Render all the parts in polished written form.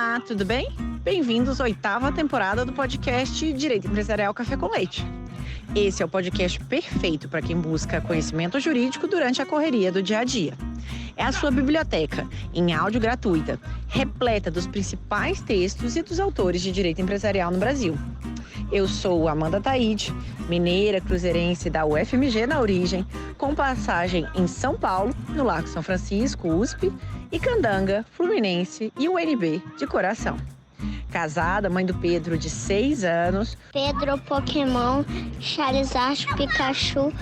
Olá, tudo bem? Bem-vindos à 8ª temporada do podcast Direito Empresarial Café com Leite. Esse é o podcast perfeito para quem busca conhecimento jurídico durante a correria do dia a dia. É a sua biblioteca, em áudio gratuita, repleta dos principais textos e dos autores de direito empresarial no Brasil. Eu sou Amanda Taide, mineira cruzeirense da UFMG na origem, com passagem em São Paulo, no Largo São Francisco, USP, e Candanga, Fluminense e UNB de coração. Casada, mãe do Pedro, de 6 anos. Pedro, Pokémon, Charizard, Pikachu,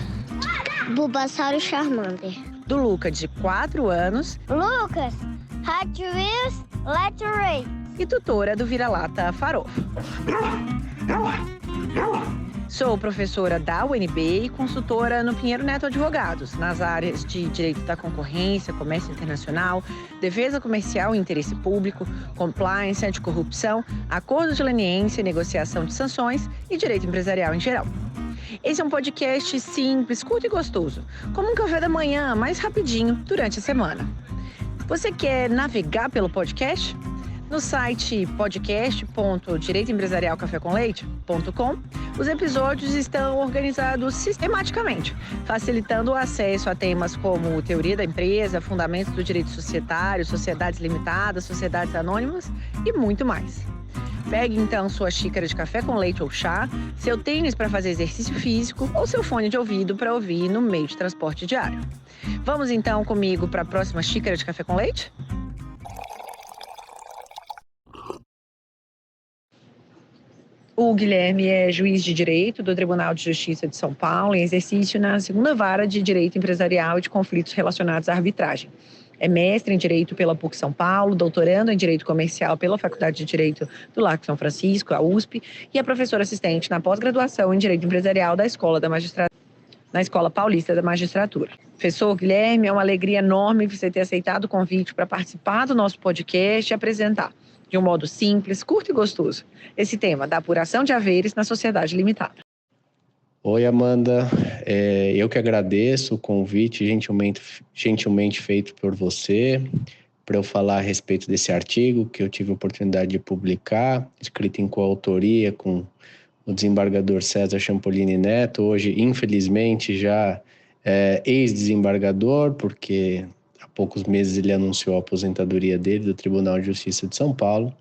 Bulbasaur e Charmander. Do Luca, de 4 anos. Lucas, Hot Wheels, Let's Race. E tutora do Vira-Lata Farofo. Sou professora da UNB e consultora no Pinheiro Neto Advogados, nas áreas de Direito da Concorrência, Comércio Internacional, Defesa Comercial e Interesse Público, Compliance, Anticorrupção, Acordo de Leniência e Negociação de Sanções e Direito Empresarial em geral. Esse é um podcast simples, curto e gostoso, como um café da manhã, mais rapidinho, durante a semana. Você quer navegar pelo podcast? No site podcast.direitoempresarialcafécomleite.com, os episódios estão organizados sistematicamente, facilitando o acesso a temas como teoria da empresa, fundamentos do direito societário, sociedades limitadas, sociedades anônimas e muito mais. Pegue então sua xícara de café com leite ou chá, seu tênis para fazer exercício físico ou seu fone de ouvido para ouvir no meio de transporte diário. Vamos então comigo para a próxima xícara de café com leite? O Guilherme é juiz de Direito do Tribunal de Justiça de São Paulo, em exercício na 2ª Vara de Direito Empresarial e de Conflitos Relacionados à Arbitragem. É mestre em Direito pela PUC São Paulo, doutorando em Direito Comercial pela Faculdade de Direito do Largo São Francisco, a USP, e é professor assistente na pós-graduação em Direito Empresarial da Escola na Escola Paulista da Magistratura. Professor Guilherme, é uma alegria enorme você ter aceitado o convite para participar do nosso podcast e apresentar, de um modo simples, curto e gostoso, esse tema da apuração de haveres na sociedade limitada. Oi, Amanda. Eu que agradeço o convite gentilmente feito por você para eu falar a respeito desse artigo que eu tive a oportunidade de publicar, escrito em coautoria com o desembargador César Champolini Neto, hoje, infelizmente, já ex-desembargador, porque há poucos meses ele anunciou a aposentadoria dele do Tribunal de Justiça de São Paulo.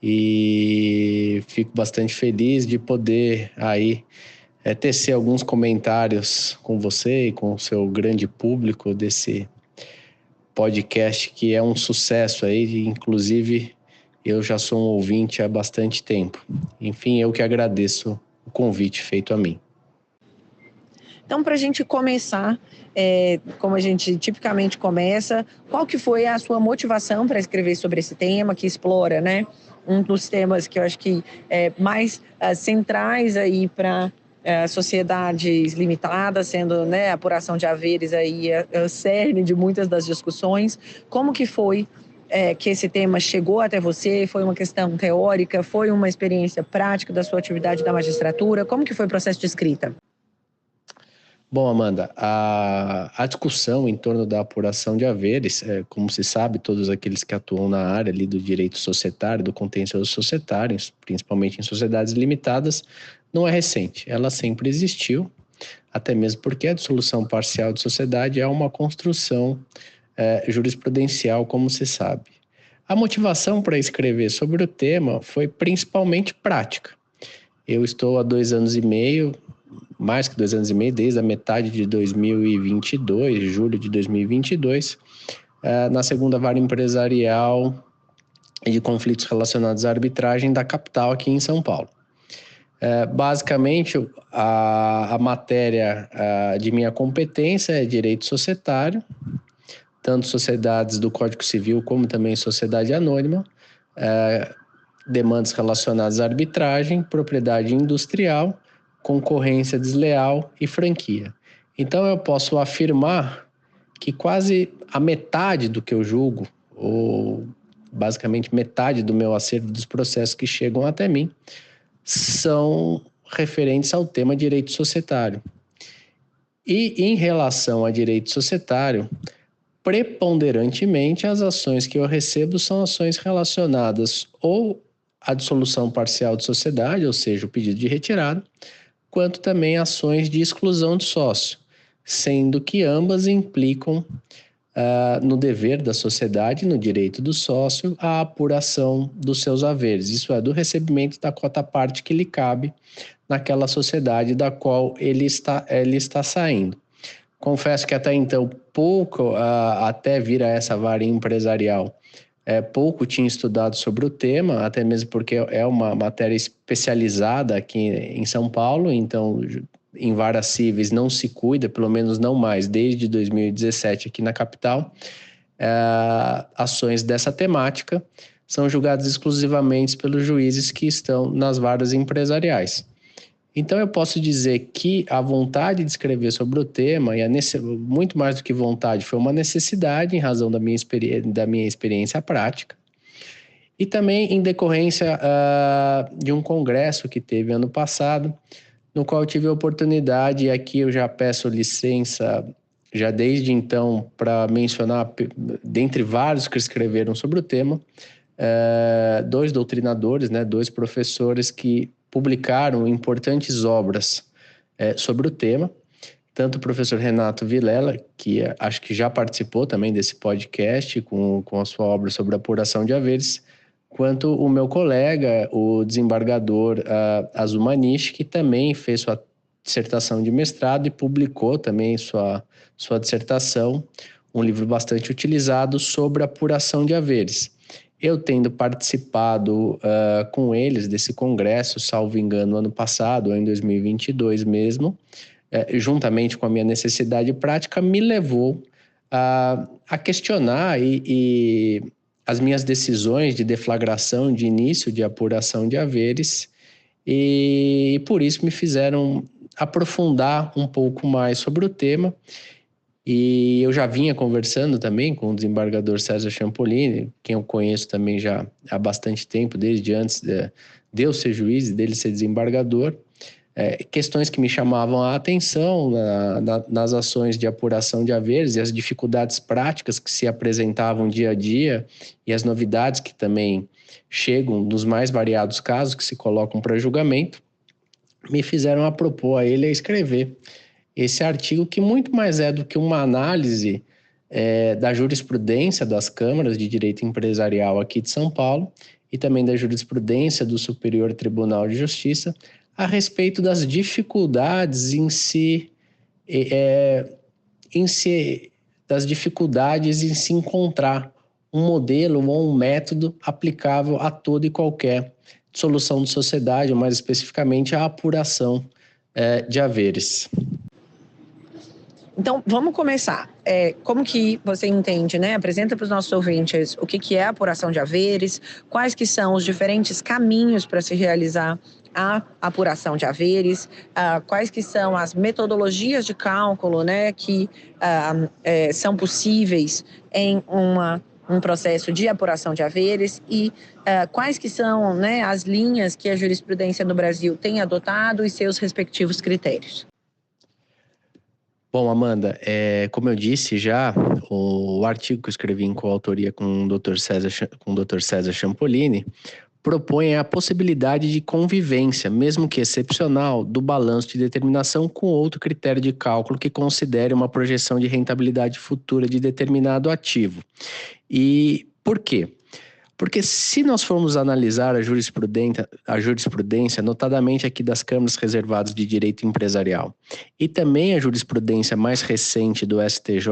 E fico bastante feliz de poder aí tecer alguns comentários com você e com o seu grande público desse podcast que é um sucesso aí, inclusive eu já sou um ouvinte há bastante tempo. Enfim, eu que agradeço o convite feito a mim. Então, para a gente começar, como a gente tipicamente começa, qual que foi a sua motivação para escrever sobre esse tema que explora, né, um dos temas que eu acho que é mais centrais aí para sociedades limitadas, sendo, né, a apuração de haveres aí o cerne de muitas das discussões. Como que foi que esse tema chegou até você? Foi uma questão teórica? Foi uma experiência prática da sua atividade da magistratura? Como que foi o processo de escrita? Bom, Amanda, a discussão em torno da apuração de haveres, como se sabe, todos aqueles que atuam na área ali do direito societário, do contencioso societário, principalmente em sociedades limitadas, não é recente. Ela sempre existiu, até mesmo porque a dissolução parcial de sociedade é uma construção jurisprudencial, como se sabe. A motivação para escrever sobre o tema foi principalmente prática. Eu estou há 2 anos e meio, mais que 2 anos e meio, desde a metade de 2022, julho de 2022, na 2ª Vara Empresarial e de Conflitos Relacionados à Arbitragem da capital aqui em São Paulo. Basicamente, a matéria de minha competência é direito societário, tanto sociedades do Código Civil como também sociedade anônima, demandas relacionadas à arbitragem, propriedade industrial, concorrência desleal e franquia. Então eu posso afirmar que quase a metade do que eu julgo, ou basicamente metade do meu acervo dos processos que chegam até mim, são referentes ao tema direito societário. E em relação a direito societário, preponderantemente, as ações que eu recebo são ações relacionadas ou à dissolução parcial de sociedade, ou seja, o pedido de retirada, quanto também ações de exclusão de sócio, sendo que ambas implicam no dever da sociedade, no direito do sócio, a apuração dos seus haveres, isso é, do recebimento da quota-parte que lhe cabe naquela sociedade da qual ele está saindo. Confesso que até então, pouco, até vir a essa varinha empresarial, pouco tinha estudado sobre o tema, até mesmo porque é uma matéria especializada aqui em São Paulo, então em varas cíveis não se cuida, pelo menos não mais, desde 2017 aqui na capital, ações dessa temática são julgadas exclusivamente pelos juízes que estão nas varas empresariais. Então eu posso dizer que a vontade de escrever sobre o tema, muito mais do que vontade, foi uma necessidade em razão da minha experiência prática, e também em decorrência de um congresso que teve ano passado, no qual eu tive a oportunidade, e aqui eu já peço licença, já desde então, para mencionar, dentre vários que escreveram sobre o tema, 2 doutrinadores, 2 professores que publicaram importantes obras sobre o tema, tanto o professor Renato Vilela, que acho que já participou também desse podcast com a sua obra sobre apuração de haveres, quanto o meu colega, o desembargador Azumanishi, que também fez sua dissertação de mestrado e publicou também sua dissertação, um livro bastante utilizado sobre apuração de haveres. Eu tendo participado com eles desse congresso, salvo engano, ano passado, ou em 2022 mesmo, juntamente com a minha necessidade prática, me levou a questionar e as minhas decisões de deflagração, de início de apuração de haveres, e por isso me fizeram aprofundar um pouco mais sobre o tema. E eu já vinha conversando também com o desembargador César Champolini, quem eu conheço também já há bastante tempo, desde antes de eu ser juiz e dele ser desembargador, questões que me chamavam a atenção nas ações de apuração de haveres e as dificuldades práticas que se apresentavam dia a dia e as novidades que também chegam nos mais variados casos que se colocam para julgamento, me fizeram propor a ele a escrever esse artigo, que muito mais é do que uma análise da jurisprudência das câmaras de direito empresarial aqui de São Paulo e também da jurisprudência do Superior Tribunal de Justiça a respeito das dificuldades das dificuldades em se encontrar um modelo ou um método aplicável a toda e qualquer dissolução de sociedade, ou mais especificamente a apuração de haveres. Então, vamos começar. Como que você entende, Apresenta para os nossos ouvintes o que é a apuração de haveres, quais que são os diferentes caminhos para se realizar a apuração de haveres, quais que são as metodologias de cálculo, que são possíveis em um processo de apuração de haveres e quais que são as linhas que a jurisprudência no Brasil tem adotado e seus respectivos critérios. Bom, Amanda, como eu disse já, o artigo que eu escrevi em coautoria com o Dr. César Champolini propõe a possibilidade de convivência, mesmo que excepcional, do balanço de determinação com outro critério de cálculo que considere uma projeção de rentabilidade futura de determinado ativo. E por quê? Porque se nós formos analisar a jurisprudência, notadamente aqui das câmaras reservadas de direito empresarial, e também a jurisprudência mais recente do STJ,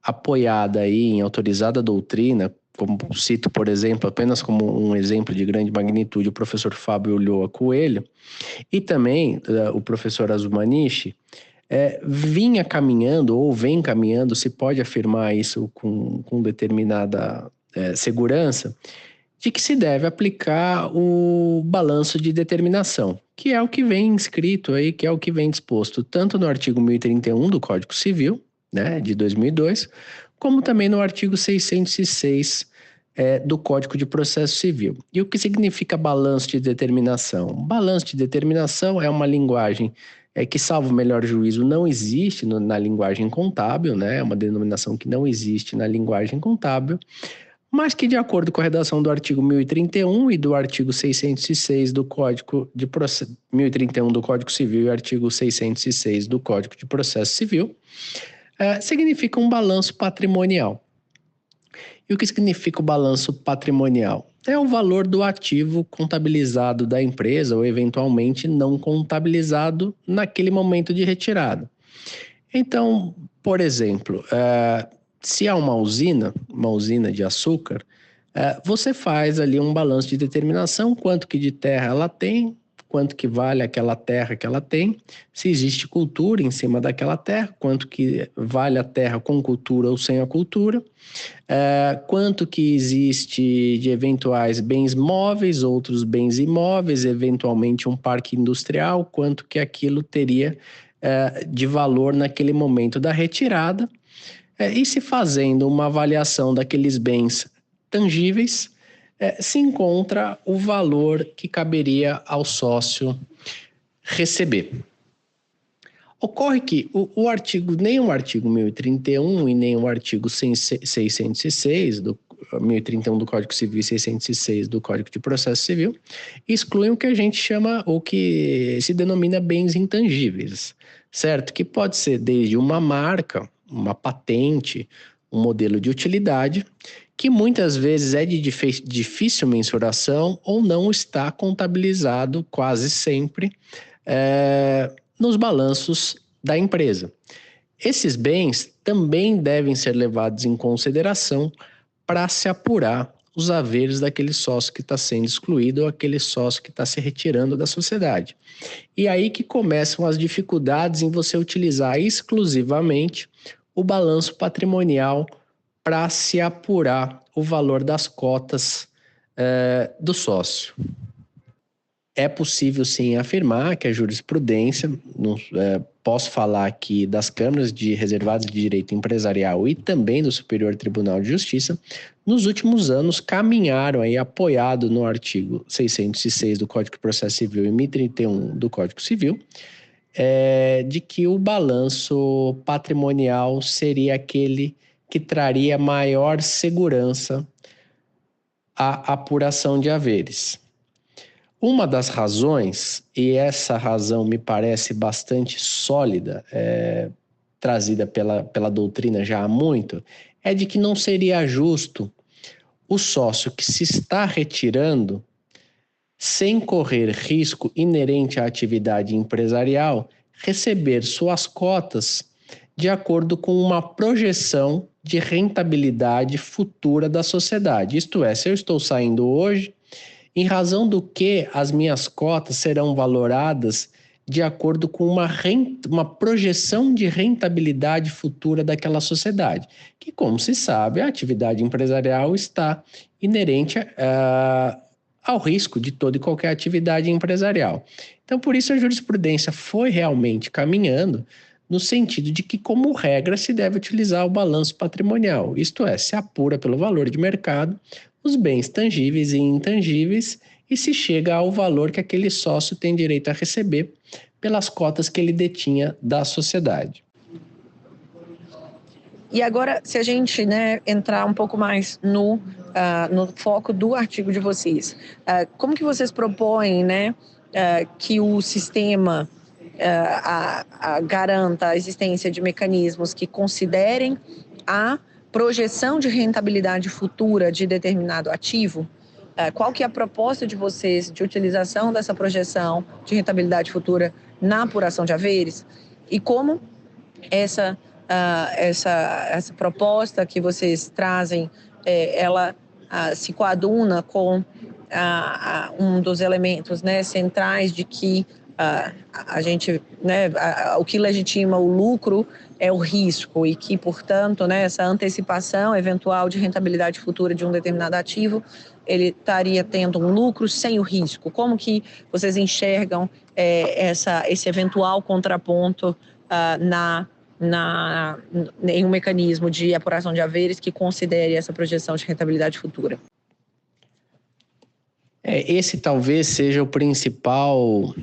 apoiada aí em autorizada doutrina, como cito, por exemplo, apenas como um exemplo de grande magnitude, o professor Fábio Ulloa Coelho, e também o professor Azumanishi, vinha caminhando, ou vem caminhando, se pode afirmar isso com determinada segurança, de que se deve aplicar o balanço de determinação, que é o que vem inscrito aí, que é o que vem disposto tanto no artigo 1031 do Código Civil, de 2002, como também no artigo 606 do Código de Processo Civil. E o que significa balanço de determinação? Balanço de determinação é uma linguagem que, salvo o melhor juízo, não existe na linguagem contábil, né? É uma denominação que não existe na linguagem contábil, mas que, de acordo com a redação do artigo 1031 e do artigo 606 do Código de Processo, 1031 do Código Civil e artigo 606 do Código de Processo Civil, significa um balanço patrimonial. E o que significa o balanço patrimonial? É o valor do ativo contabilizado da empresa ou, eventualmente, não contabilizado naquele momento de retirada. Então, por exemplo, se há uma usina de açúcar, você faz ali um balanço de determinação, quanto que de terra ela tem, quanto que vale aquela terra que ela tem, se existe cultura em cima daquela terra, quanto que vale a terra com cultura ou sem a cultura, quanto que existe de eventuais bens móveis, outros bens imóveis, eventualmente um parque industrial, quanto que aquilo teria de valor naquele momento da retirada, e se fazendo uma avaliação daqueles bens tangíveis, se encontra o valor que caberia ao sócio receber. Ocorre que nem o artigo 1031 e nem o artigo 606 do 1031 do Código Civil e 606 do Código de Processo Civil excluem o que a gente chama, ou que se denomina bens intangíveis, certo? Que pode ser desde uma marca, uma patente, um modelo de utilidade, que muitas vezes é de difícil mensuração ou não está contabilizado quase sempre nos balanços da empresa. Esses bens também devem ser levados em consideração para se apurar os haveres daquele sócio que está sendo excluído ou aquele sócio que está se retirando da sociedade. E aí que começam as dificuldades em você utilizar exclusivamente o balanço patrimonial para se apurar o valor das cotas do sócio. É possível, sim, afirmar que a jurisprudência, posso falar aqui das câmaras reservadas de direito empresarial e também do Superior Tribunal de Justiça, nos últimos anos caminharam aí, apoiado no artigo 606 do Código de Processo Civil e 1031 do Código Civil, de que o balanço patrimonial seria aquele que traria maior segurança à apuração de haveres. Uma das razões, e essa razão me parece bastante sólida, trazida pela doutrina já há muito, é de que não seria justo o sócio que se está retirando, sem correr risco inerente à atividade empresarial, receber suas cotas de acordo com uma projeção de rentabilidade futura da sociedade. Isto é, se eu estou saindo hoje, em razão do que as minhas cotas serão valoradas de acordo com uma projeção de rentabilidade futura daquela sociedade, que, como se sabe, a atividade empresarial está inerente ao risco de toda e qualquer atividade empresarial. Então, por isso, a jurisprudência foi realmente caminhando no sentido de que, como regra, se deve utilizar o balanço patrimonial, isto é, se apura pelo valor de mercado os bens tangíveis e intangíveis e se chega ao valor que aquele sócio tem direito a receber pelas cotas que ele detinha da sociedade. E agora, se a gente entrar um pouco mais no foco do artigo de vocês, como que vocês propõem que o sistema garanta a existência de mecanismos que considerem a projeção de rentabilidade futura de determinado ativo? Qual que é a proposta de vocês de utilização dessa projeção de rentabilidade futura na apuração de haveres? E como essa proposta que vocês trazem, ela se coaduna com um dos elementos centrais de que a gente, o que legitima o lucro é o risco e que, portanto, essa antecipação eventual de rentabilidade futura de um determinado ativo, ele estaria tendo um lucro sem o risco. Como que vocês enxergam esse eventual contraponto em um mecanismo de apuração de haveres que considere essa projeção de rentabilidade futura? Esse talvez seja o principal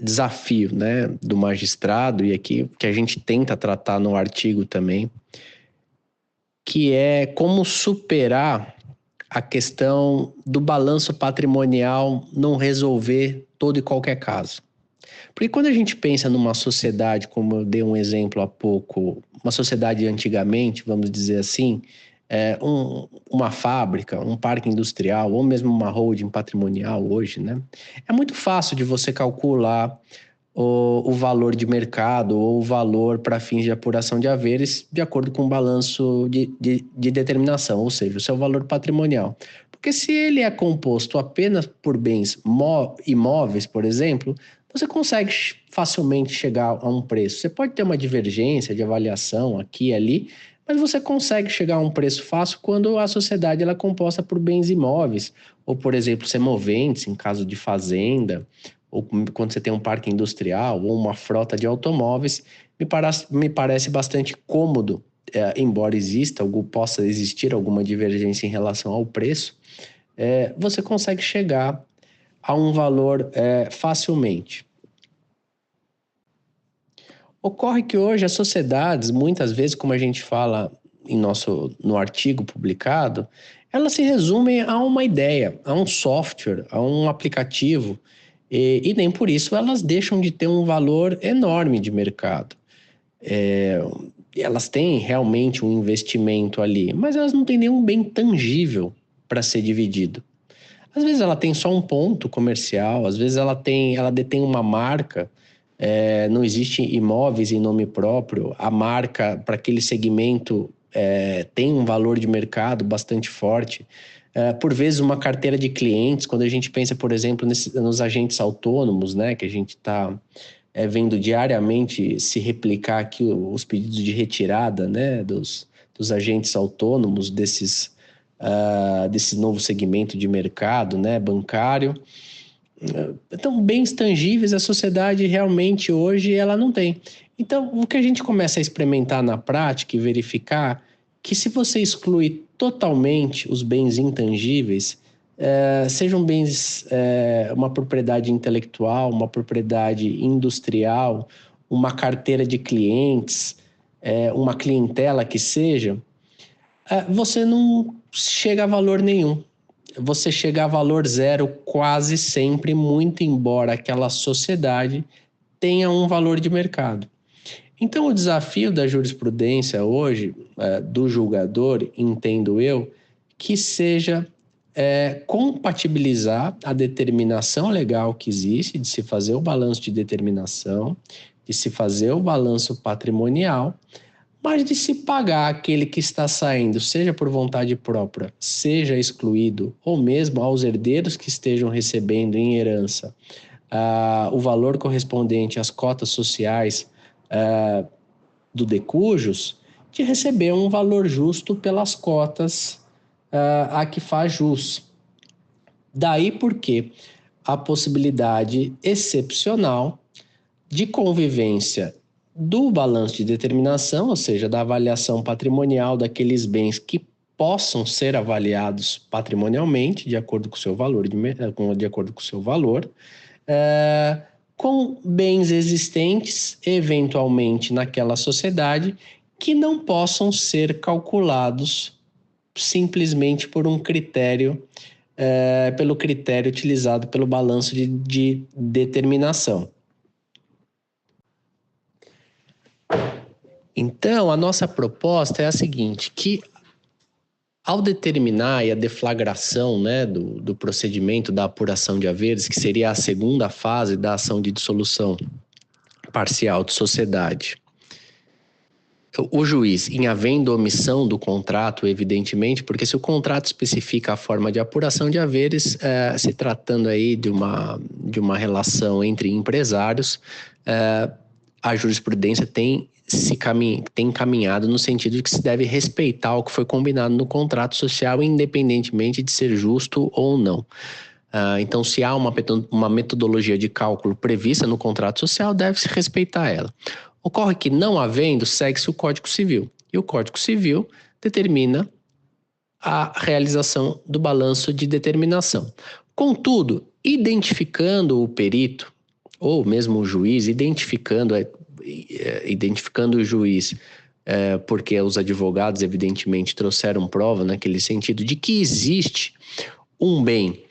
desafio, né, do magistrado, e aqui que a gente tenta tratar no artigo também, que é como superar a questão do balanço patrimonial não resolver todo e qualquer caso. Porque quando a gente pensa numa sociedade, como eu dei um exemplo há pouco, uma sociedade antigamente, vamos dizer assim, uma fábrica, um parque industrial, ou mesmo uma holding patrimonial hoje, né? É muito fácil de você calcular o valor de mercado ou o valor para fins de apuração de haveres de acordo com o balanço de determinação, ou seja, o seu valor patrimonial. Porque se ele é composto apenas por bens imóveis, por exemplo, você consegue facilmente chegar a um preço. Você pode ter uma divergência de avaliação aqui e ali, mas você consegue chegar a um preço fácil quando a sociedade ela é composta por bens imóveis, ou, por exemplo, semoventes, em caso de fazenda, ou quando você tem um parque industrial ou uma frota de automóveis, me parece bastante cômodo, embora possa existir alguma divergência em relação ao preço, você consegue chegar a um valor facilmente. Ocorre que hoje as sociedades, muitas vezes, como a gente fala no artigo publicado, elas se resumem a uma ideia, a um software, a um aplicativo, e nem por isso elas deixam de ter um valor enorme de mercado. Elas têm realmente um investimento ali, mas elas não têm nenhum bem tangível para ser dividido. Às vezes ela tem só um ponto comercial, às vezes ela detém uma marca, não existe imóveis em nome próprio, a marca para aquele segmento tem um valor de mercado bastante forte. Por vezes uma carteira de clientes, quando a gente pensa, por exemplo, nos agentes autônomos, né, que a gente está vendo diariamente se replicar aqui os pedidos de retirada, né, dos agentes autônomos desse novo segmento de mercado, né, bancário. Então, bens tangíveis, a sociedade realmente hoje ela não tem. Então, o que a gente começa a experimentar na prática e verificar que se você exclui totalmente os bens intangíveis, sejam bens, uma propriedade intelectual, uma propriedade industrial, uma carteira de clientes, uma clientela que seja, você não chega a valor nenhum. Você chega a valor zero quase sempre, muito embora aquela sociedade tenha um valor de mercado. Então, o desafio da jurisprudência hoje, do julgador, entendo eu, que seja compatibilizar a determinação legal que existe de se fazer o balanço de determinação, de se fazer o balanço patrimonial, mas de se pagar aquele que está saindo, seja por vontade própria, seja excluído, ou mesmo aos herdeiros que estejam recebendo em herança o valor correspondente às cotas sociais do decujus, de receber um valor justo pelas cotas a que faz jus. Daí porque a possibilidade excepcional de convivência do balanço de determinação, ou seja, da avaliação patrimonial daqueles bens que possam ser avaliados patrimonialmente, de acordo com o seu valor, com bens existentes, eventualmente naquela sociedade, que não possam ser calculados simplesmente por um critério, pelo critério utilizado pelo balanço de determinação. Então, a nossa proposta é a seguinte, que ao determinar a deflagração, né, do procedimento da apuração de haveres, que seria a segunda fase da ação de dissolução parcial de sociedade, o juiz, em havendo omissão do contrato, evidentemente, porque se o contrato especifica a forma de apuração de haveres, se tratando aí de uma relação entre empresários, a jurisprudência tem caminhado no sentido de que se deve respeitar o que foi combinado no contrato social, independentemente de ser justo ou não. Então, se há uma metodologia de cálculo prevista no contrato social, deve-se respeitar ela. Ocorre que, não havendo, segue-se o Código Civil. E o Código Civil determina a realização do balanço de determinação. Contudo, identificando o perito, ou mesmo o juiz, identificando o juiz, porque os advogados, evidentemente, trouxeram prova naquele sentido de que existe um bem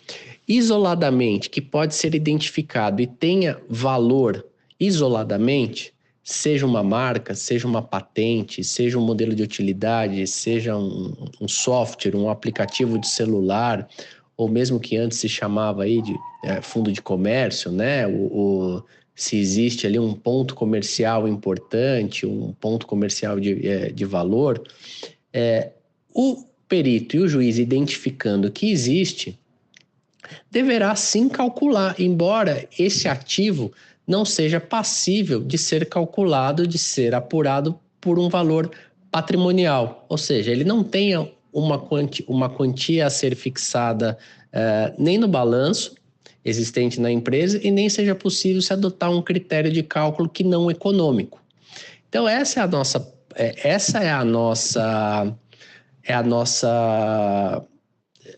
isoladamente que pode ser identificado e tenha valor isoladamente, seja uma marca, seja uma patente, seja um modelo de utilidade, seja um software, um aplicativo de celular, ou mesmo que antes se chamava aí de fundo de comércio, né? Se existe ali um ponto comercial importante, um ponto comercial de valor, o perito e o juiz identificando que existe, deverá sim calcular, embora esse ativo não seja passível de ser calculado, de ser apurado por um valor patrimonial, ou seja, ele não tenha uma quantia a ser fixada nem no balanço existente na empresa e nem seja possível se adotar um critério de cálculo que não econômico. Então essa é a nossa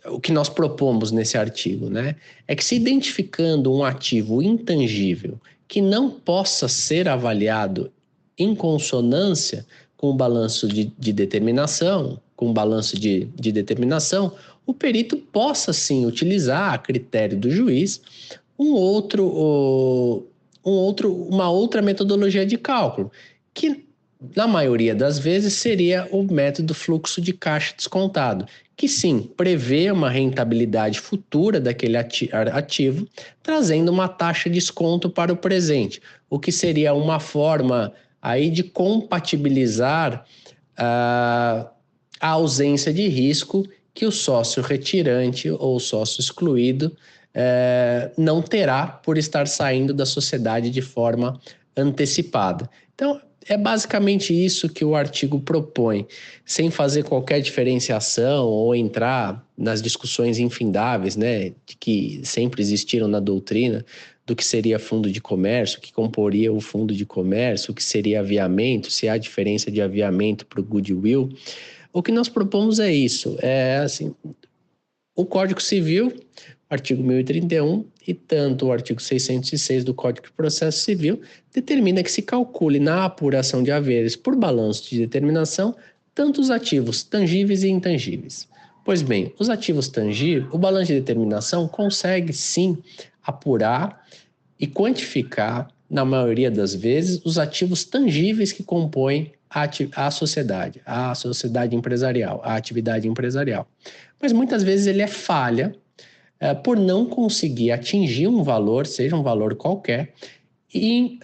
o que nós propomos nesse artigo, né? É que se identificando um ativo intangível que não possa ser avaliado em consonância com o balanço de determinação, o perito possa sim utilizar a critério do juiz uma outra metodologia de cálculo, que na maioria das vezes seria o método fluxo de caixa descontado, que sim, prevê uma rentabilidade futura daquele ativo, trazendo uma taxa de desconto para o presente, o que seria uma forma aí de compatibilizar a ausência de risco que o sócio retirante ou sócio excluído não terá por estar saindo da sociedade de forma antecipada. Então, é basicamente isso que o artigo propõe, sem fazer qualquer diferenciação ou entrar nas discussões infindáveis, né, de que sempre existiram na doutrina, do que seria fundo de comércio, o que comporia o fundo de comércio, o que seria aviamento, se há diferença de aviamento para o goodwill. O que nós propomos é isso, o Código Civil, artigo 1031, e tanto o artigo 606 do Código de Processo Civil determina que se calcule na apuração de haveres por balanço de determinação tanto os ativos tangíveis e intangíveis. Pois bem, os ativos tangíveis, o balanço de determinação consegue sim apurar e quantificar, na maioria das vezes, os ativos tangíveis que compõem a sociedade empresarial, a atividade empresarial. Mas muitas vezes ele é falha por não conseguir atingir um valor, seja um valor qualquer, e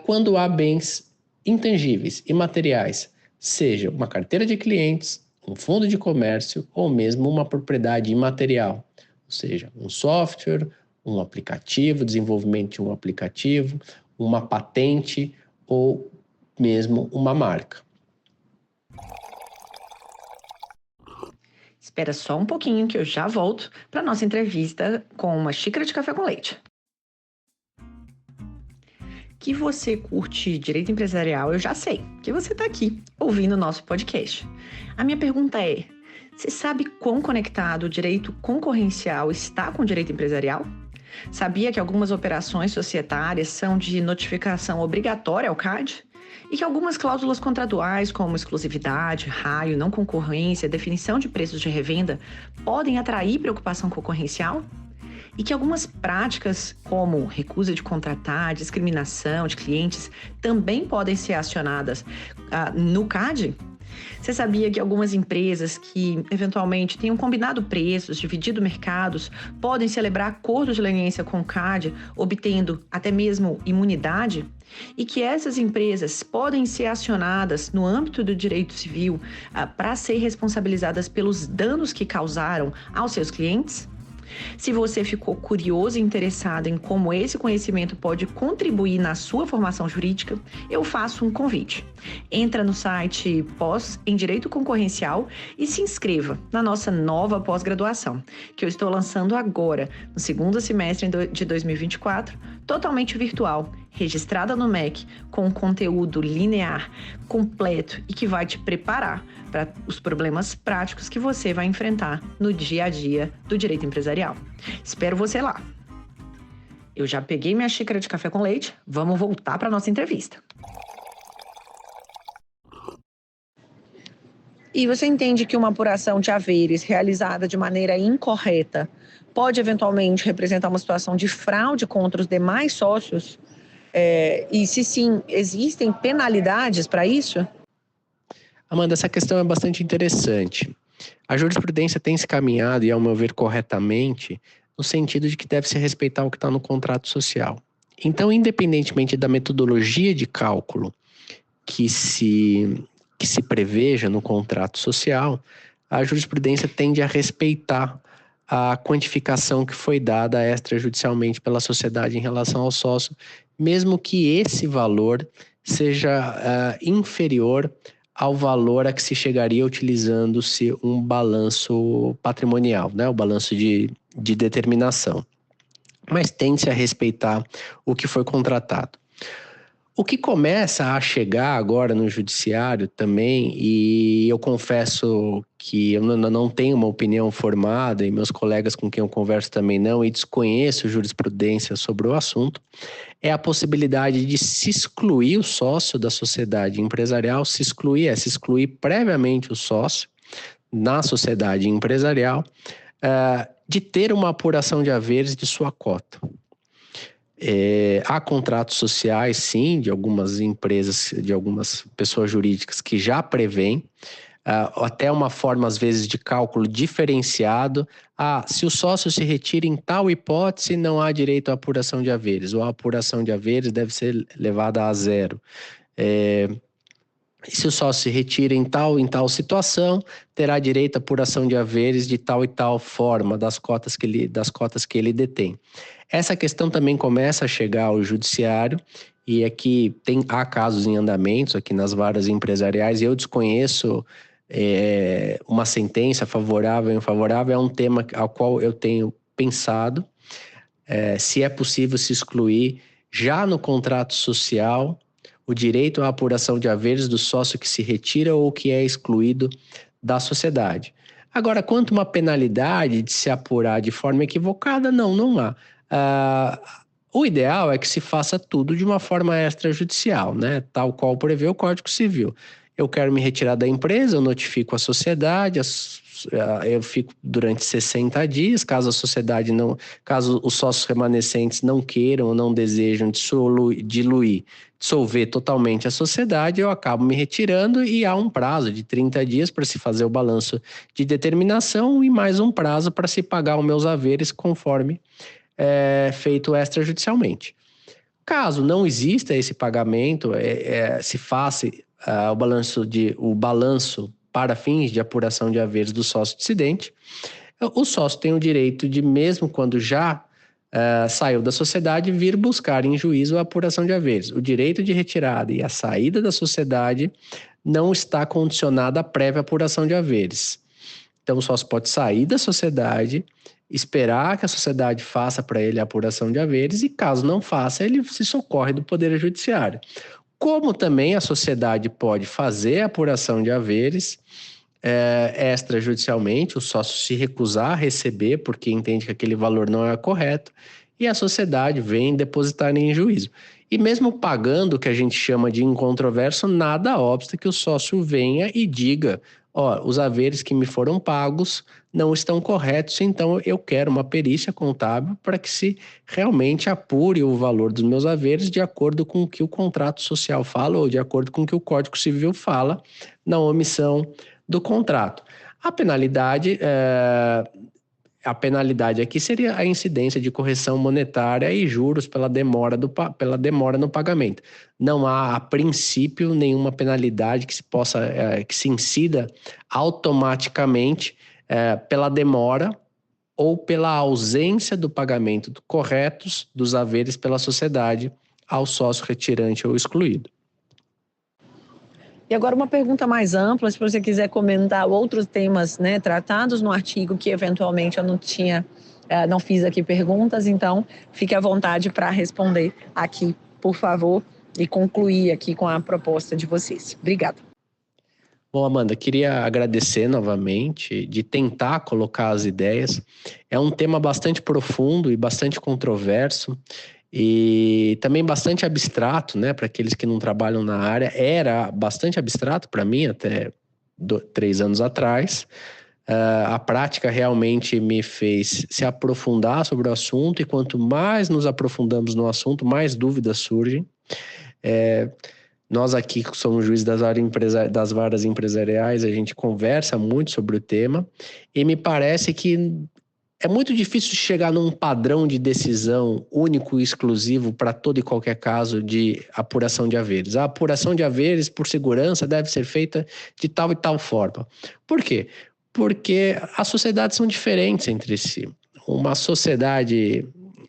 quando há bens intangíveis e materiais, seja uma carteira de clientes, um fundo de comércio ou mesmo uma propriedade imaterial, ou seja, um software, um aplicativo, desenvolvimento de um aplicativo, uma patente ou mesmo uma marca. Espera só um pouquinho que eu já volto para a nossa entrevista com uma xícara de café com leite. Que você curte direito empresarial, eu já sei, que você está aqui ouvindo o nosso podcast. A minha pergunta é, você sabe quão conectado o direito concorrencial está com o direito empresarial? Sabia que algumas operações societárias são de notificação obrigatória ao CAD? E que algumas cláusulas contratuais, como exclusividade, raio, não concorrência, definição de preços de revenda, podem atrair preocupação concorrencial? E que algumas práticas, como recusa de contratar, discriminação de clientes, também podem ser acionadas no CAD? Você sabia que algumas empresas que, eventualmente, tenham combinado preços, dividido mercados, podem celebrar acordos de leniência com o CAD, obtendo até mesmo imunidade? E que essas empresas podem ser acionadas no âmbito do direito civil para ser responsabilizadas pelos danos que causaram aos seus clientes? Se você ficou curioso e interessado em como esse conhecimento pode contribuir na sua formação jurídica, eu faço um convite. Entra no site Pós em Direito Concorrencial e se inscreva na nossa nova pós-graduação, que eu estou lançando agora, no segundo semestre de 2024, totalmente virtual, registrada no MEC, com um conteúdo linear, completo e que vai te preparar para os problemas práticos que você vai enfrentar no dia a dia do direito empresarial. Espero você lá! Eu já peguei minha xícara de café com leite, vamos voltar para nossa entrevista. E você entende que uma apuração de haveres realizada de maneira incorreta pode eventualmente representar uma situação de fraude contra os demais sócios? E se sim, existem penalidades para isso? Amanda, essa questão é bastante interessante. A jurisprudência tem se caminhado, e ao meu ver corretamente, no sentido de que deve se respeitar o que está no contrato social. Então, independentemente da metodologia de cálculo que se preveja no contrato social, a jurisprudência tende a respeitar a quantificação que foi dada extrajudicialmente pela sociedade em relação ao sócio, mesmo que esse valor seja inferior ao valor a que se chegaria utilizando-se um balanço patrimonial, né? O balanço de determinação. Mas tende-se a respeitar o que foi contratado. O que começa a chegar agora no judiciário também, e eu confesso que eu não tenho uma opinião formada, e meus colegas com quem eu converso também não, e desconheço jurisprudência sobre o assunto, é a possibilidade de se excluir o sócio da sociedade empresarial, se excluir previamente o sócio na sociedade empresarial, de ter uma apuração de haveres de sua cota. Há contratos sociais, sim, de algumas empresas, de algumas pessoas jurídicas que já prevêem, até uma forma, às vezes, de cálculo diferenciado. Se o sócio se retira em tal hipótese, não há direito à apuração de haveres, ou a apuração de haveres deve ser levada a zero. Se o sócio se retira em tal situação, terá direito à apuração de haveres de tal e tal forma, das cotas que ele detém. Essa questão também começa a chegar ao judiciário, e aqui há casos em andamentos aqui nas varas empresariais, e eu desconheço uma sentença favorável ou infavorável. É um tema ao qual eu tenho pensado, se é possível se excluir já no contrato social o direito à apuração de haveres do sócio que se retira ou que é excluído da sociedade. Agora, quanto a uma penalidade de se apurar de forma equivocada, não há. O ideal é que se faça tudo de uma forma extrajudicial, né? Tal qual prevê o Código Civil. Eu quero me retirar da empresa, eu notifico a sociedade, eu fico durante 60 dias, caso os sócios remanescentes não queiram ou não desejam dissolver totalmente a sociedade, eu acabo me retirando, e há um prazo de 30 dias para se fazer o balanço de determinação e mais um prazo para se pagar os meus haveres conforme feito extrajudicialmente. Caso não exista esse pagamento, se faça o balanço para fins de apuração de haveres do sócio dissidente, o sócio tem o direito de, mesmo quando já saiu da sociedade, vir buscar em juízo a apuração de haveres. O direito de retirada e a saída da sociedade não está condicionada à prévia apuração de haveres. Então, o sócio pode sair da sociedade, esperar que a sociedade faça para ele a apuração de haveres, e caso não faça, ele se socorre do Poder Judiciário. Como também a sociedade pode fazer a apuração de haveres extrajudicialmente, o sócio se recusar a receber porque entende que aquele valor não é correto, e a sociedade vem depositar em juízo. E mesmo pagando o que a gente chama de incontroverso, nada obsta que o sócio venha e diga: os haveres que me foram pagos não estão corretos, então eu quero uma perícia contábil para que se realmente apure o valor dos meus haveres de acordo com o que o contrato social fala ou de acordo com o que o Código Civil fala na omissão do contrato. A penalidade aqui seria a incidência de correção monetária e juros pela demora no pagamento. Não há, a princípio, nenhuma penalidade que se incida automaticamente pela demora ou pela ausência do pagamento corretos dos haveres pela sociedade ao sócio retirante ou excluído. E agora uma pergunta mais ampla, se você quiser comentar outros temas, né, tratados no artigo que eventualmente eu não fiz aqui perguntas, então fique à vontade para responder aqui, por favor, e concluir aqui com a proposta de vocês. Obrigada. Bom, Amanda, queria agradecer novamente de tentar colocar as ideias. É um tema bastante profundo e bastante controverso e também bastante abstrato, né, para aqueles que não trabalham na área. Era bastante abstrato para mim até 3 anos atrás. A prática realmente me fez se aprofundar sobre o assunto e quanto mais nos aprofundamos no assunto, mais dúvidas surgem. Nós aqui que somos juízes das varas empresariais, a gente conversa muito sobre o tema e me parece que é muito difícil chegar num padrão de decisão único e exclusivo para todo e qualquer caso de apuração de haveres. A apuração de haveres, por segurança, deve ser feita de tal e tal forma. Por quê? Porque as sociedades são diferentes entre si. Uma sociedade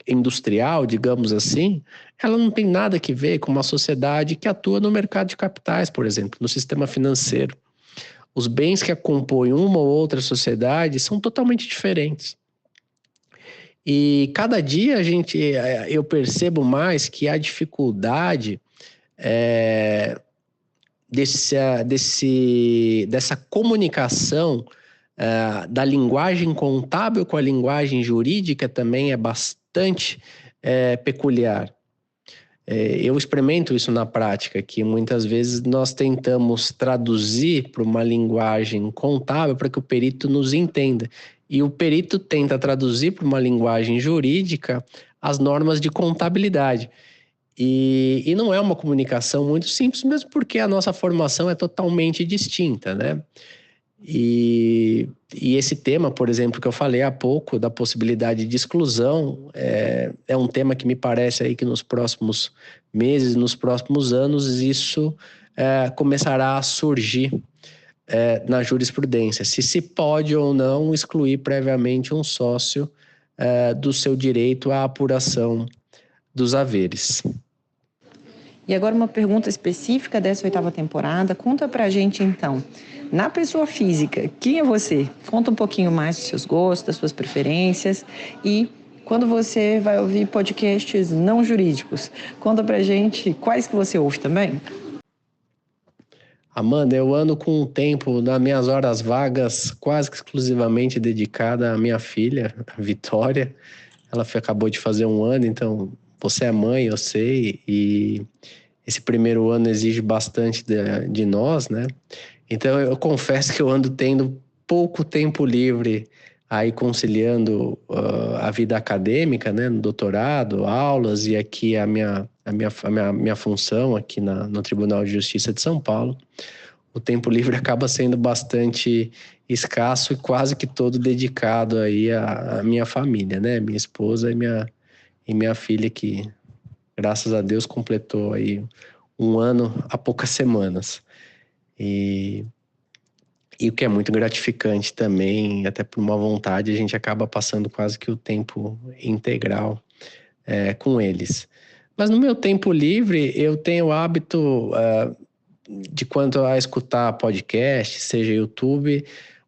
industrial, digamos assim, ela não tem nada a ver com uma sociedade que atua no mercado de capitais, por exemplo, no sistema financeiro. Os bens que compõem uma ou outra sociedade são totalmente diferentes. E cada dia eu percebo mais que a dificuldade dessa comunicação da linguagem contábil com a linguagem jurídica também é bastante peculiar. Eu experimento isso na prática, que muitas vezes nós tentamos traduzir para uma linguagem contábil para que o perito nos entenda. E o perito tenta traduzir para uma linguagem jurídica as normas de contabilidade. E não é uma comunicação muito simples, mesmo porque a nossa formação é totalmente distinta, né? E esse tema, por exemplo, que eu falei há pouco, da possibilidade de exclusão, é um tema que me parece aí que nos próximos meses, nos próximos anos, isso começará a surgir na jurisprudência. Se pode ou não excluir previamente um sócio do seu direito à apuração dos haveres. E agora uma pergunta específica dessa 8ª temporada. Conta pra gente, então, na pessoa física, quem é você? Conta um pouquinho mais dos seus gostos, das suas preferências e quando você vai ouvir podcasts não jurídicos, conta pra gente quais que você ouve também. Amanda, eu ando com um tempo, nas minhas horas vagas, quase que exclusivamente dedicada à minha filha, a Vitória. Ela acabou de fazer 1 ano, então você é mãe, eu sei, e esse primeiro ano exige bastante de nós, né? Então eu confesso que eu ando tendo pouco tempo livre aí conciliando a vida acadêmica, né, no doutorado, aulas e aqui a minha função aqui no Tribunal de Justiça de São Paulo. O tempo livre acaba sendo bastante escasso e quase que todo dedicado aí à minha família, né, minha esposa e minha filha que, graças a Deus, completou aí 1 ano há poucas semanas. E o que é muito gratificante também, até por uma vontade, a gente acaba passando quase que o tempo integral com eles. Mas no meu tempo livre, eu tenho o hábito de quanto a escutar podcast, seja YouTube,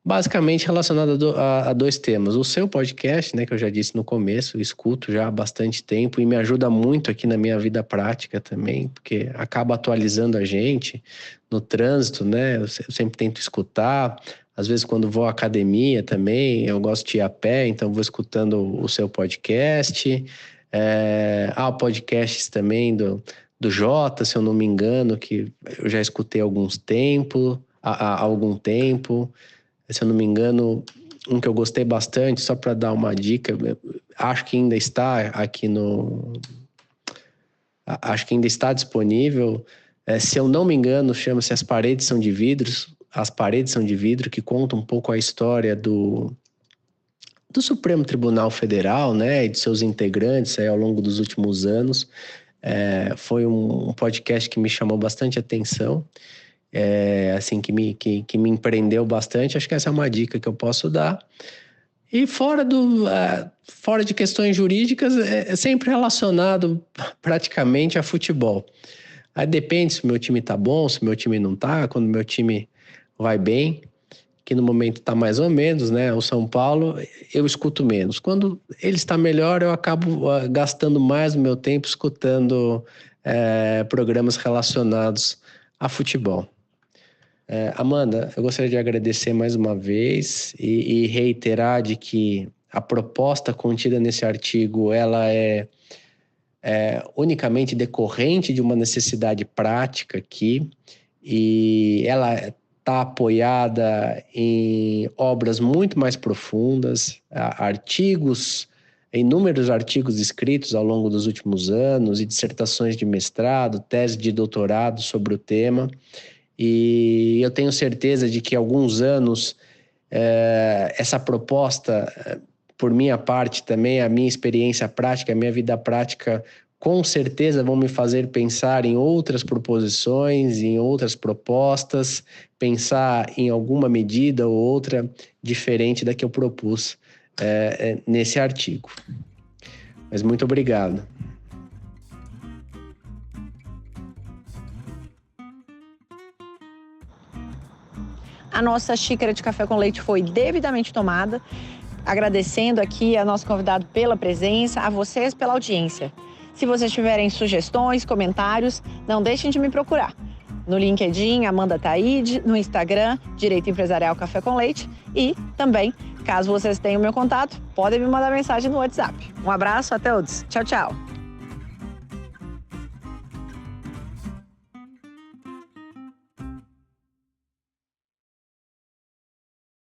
basicamente relacionado a 2 temas. O seu podcast, né, que eu já disse no começo, eu escuto já há bastante tempo e me ajuda muito aqui na minha vida prática também, porque acaba atualizando a gente no trânsito, né? Eu sempre tento escutar. Às vezes, quando vou à academia também, eu gosto de ir a pé, então vou escutando o seu podcast. Podcasts também do Jota, se eu não me engano, que eu já escutei há algum tempo. Se eu não me engano, um que eu gostei bastante, só para dar uma dica, acho que ainda está aqui acho que ainda está disponível. Se eu não me engano, chama-se As Paredes São de Vidro, que conta um pouco a história do Supremo Tribunal Federal, né, e de seus integrantes aí ao longo dos últimos anos. Foi um podcast que me chamou bastante atenção. Assim, que me empreendeu bastante. Acho que essa é uma dica que eu posso dar. E fora de questões jurídicas, é sempre relacionado praticamente a futebol. Aí depende se o meu time tá bom, se o meu time não tá, quando o meu time vai bem, que no momento tá mais ou menos, né? O São Paulo, eu escuto menos. Quando ele está melhor, eu acabo gastando mais o meu tempo escutando programas relacionados a futebol. Amanda, eu gostaria de agradecer mais uma vez e reiterar de que a proposta contida nesse artigo ela é unicamente decorrente de uma necessidade prática aqui e ela está apoiada em obras muito mais profundas, inúmeros artigos escritos ao longo dos últimos anos e dissertações de mestrado, tese de doutorado sobre o tema. E eu tenho certeza de que há alguns anos essa proposta, por minha parte também, a minha experiência prática, a minha vida prática, com certeza vão me fazer pensar em outras proposições, em outras propostas, pensar em alguma medida ou outra diferente da que eu propus nesse artigo. Mas muito obrigado. A nossa xícara de café com leite foi devidamente tomada. Agradecendo aqui a nosso convidado pela presença, a vocês pela audiência. Se vocês tiverem sugestões, comentários, não deixem de me procurar. No LinkedIn, Amanda Taide, no Instagram, Direito Empresarial Café com Leite e também, caso vocês tenham meu contato, podem me mandar mensagem no WhatsApp. Um abraço a todos. Tchau, tchau.